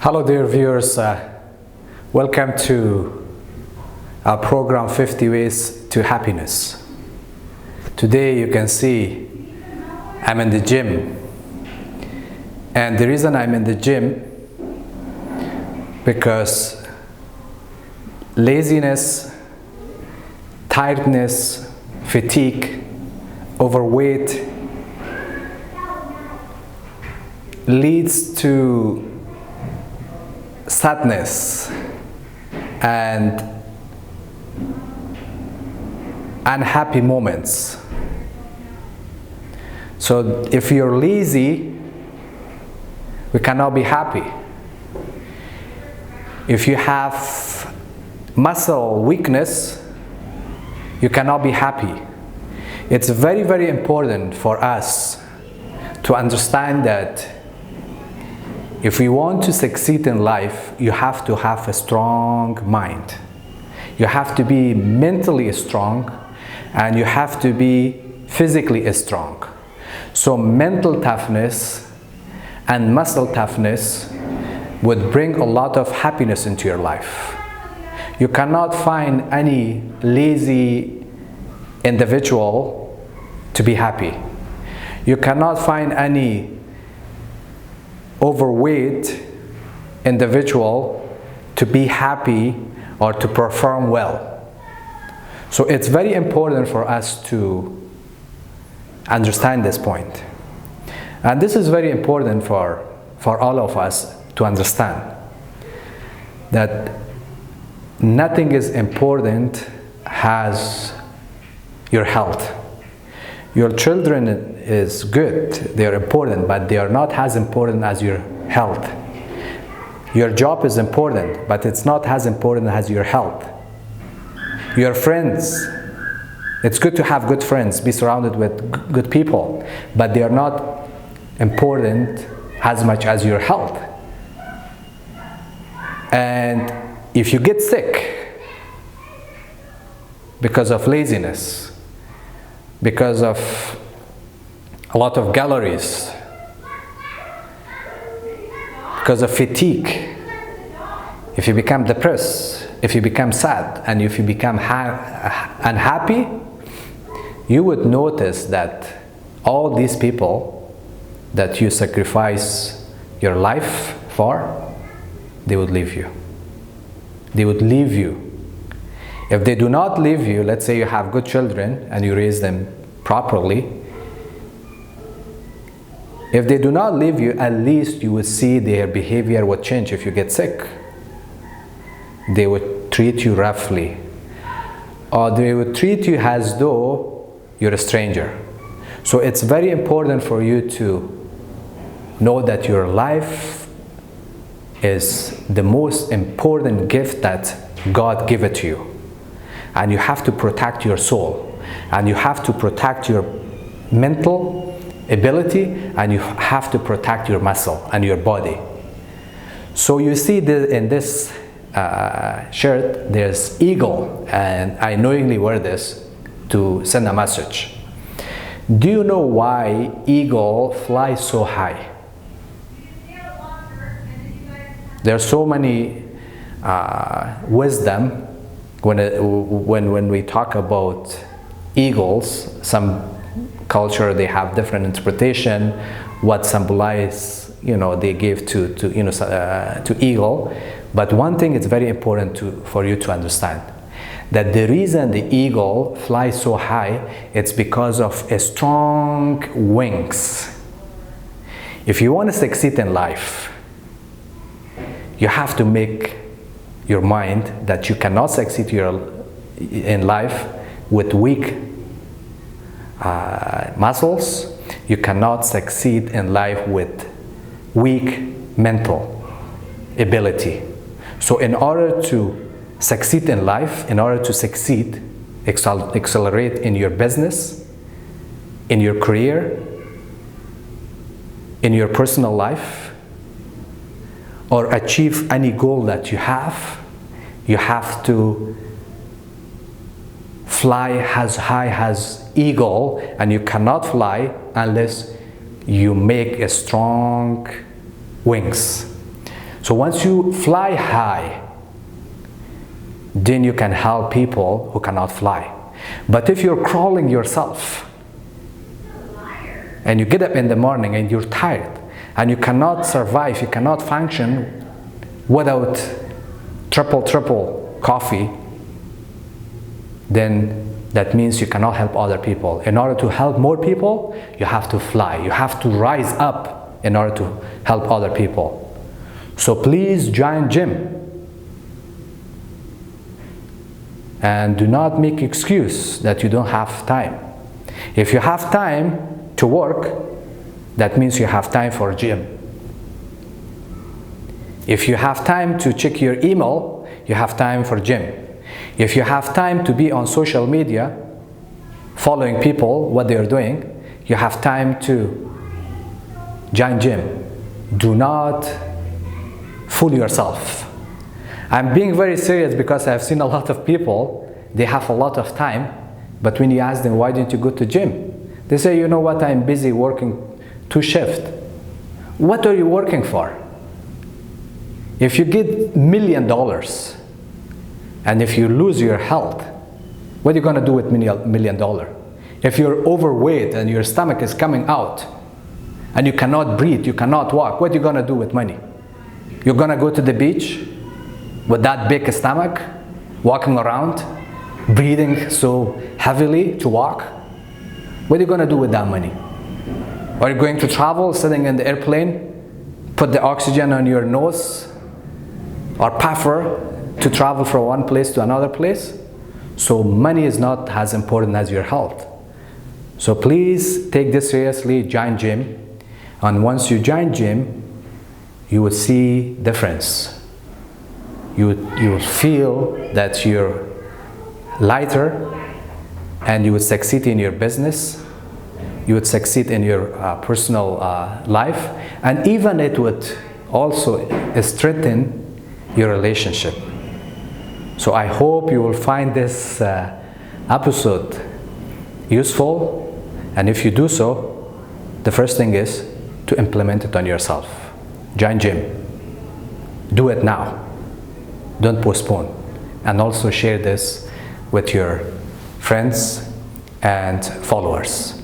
Hello dear viewers, welcome to our program 50 Ways to Happiness. Today you can see I'm in the gym, and the reason I'm in the gym because laziness, tiredness, fatigue, overweight leads to sadness and unhappy moments. So if you're lazy, we cannot be happy. If you have muscle weakness, you cannot be happy. It's very, very important for us to understand that if we want to succeed in life, you have to have a strong mind. You have to be mentally strong, and you have to be physically strong. So mental toughness and muscle toughness would bring a lot of happiness into your life. You cannot find any lazy individual to be happy. You cannot find any overweight individual to be happy or to perform well. So it's very important for us to understand this point. And this is very important for all of us to understand that nothing is important as your health. Your children is good, they are important, but they are not as important as your health. Your job is important, but it's not as important as your health. Your friends, it's good to have good friends, be surrounded with good people, but they are not important as much as your health. And if you get sick because of laziness, because of a lot of calories, because of fatigue, if you become depressed, if you become sad, and if you become unhappy, you would notice that all these people that you sacrifice your life for, they would leave you. They would leave you. If they do not leave you, let's say you have good children and you raise them properly, if they do not leave you, at least you will see their behavior would change if you get sick. They would treat you roughly, or they would treat you as though you're a stranger. So it's very important for you to know that your life is the most important gift that God gave it to you. And you have to protect your soul, and you have to protect your mental ability, and you have to protect your muscle and your body. So you see in this shirt there's eagle, and I knowingly wear this to send a message. Do you know why eagle flies so high? There's so many wisdom when we talk about eagles. Some culture, they have different interpretation what symbolize, they give to eagle. But one thing is very important for you to understand, that the reason the eagle flies so high, it's because of a strong wings. If you want to succeed in life, you have to make your mind that you cannot succeed in life with weak muscles. You cannot succeed in life with weak mental ability. So in order to succeed in life, in order to succeed, accelerate in your business, in your career, in your personal life, or achieve any goal that you have to fly as high as eagle, and you cannot fly unless you make a strong wings. So once you fly high, then you can help people who cannot fly. But if you're crawling yourself, and you get up in the morning and you're tired, and you cannot survive, you cannot function without triple coffee, then that means you cannot help other people. In order to help more people, you have to fly. You have to rise up in order to help other people. So please join gym. And do not make excuse that you don't have time. If you have time to work, that means you have time for gym. If you have time to check your email, you have time for gym. If you have time to be on social media, following people, what they are doing, you have time to join gym. Do not fool yourself. I'm being very serious because I've seen a lot of people, they have a lot of time, but when you ask them, why didn't you go to gym? They say, you know what, I'm busy working 2 shifts. What are you working for? If you get $1 million, and if you lose your health, what are you going to do with $1 million? If you're overweight and your stomach is coming out, and you cannot breathe, you cannot walk, what are you going to do with money? You're going to go to the beach with that big stomach, walking around, breathing so heavily to walk? What are you going to do with that money? Are you going to travel, sitting in the airplane, put the oxygen on your nose or puffer to travel from one place to another place? So money is not as important as your health. So please take this seriously, join gym. And once you join gym, you will see difference. You will feel that you're lighter, and you would succeed in your business, you would succeed in your personal life, and even it would also strengthen your relationship. So I hope you will find this episode useful, and if you do so, the first thing is to implement it on yourself. Join gym. Do it now. Don't postpone. And also share this with your friends and followers.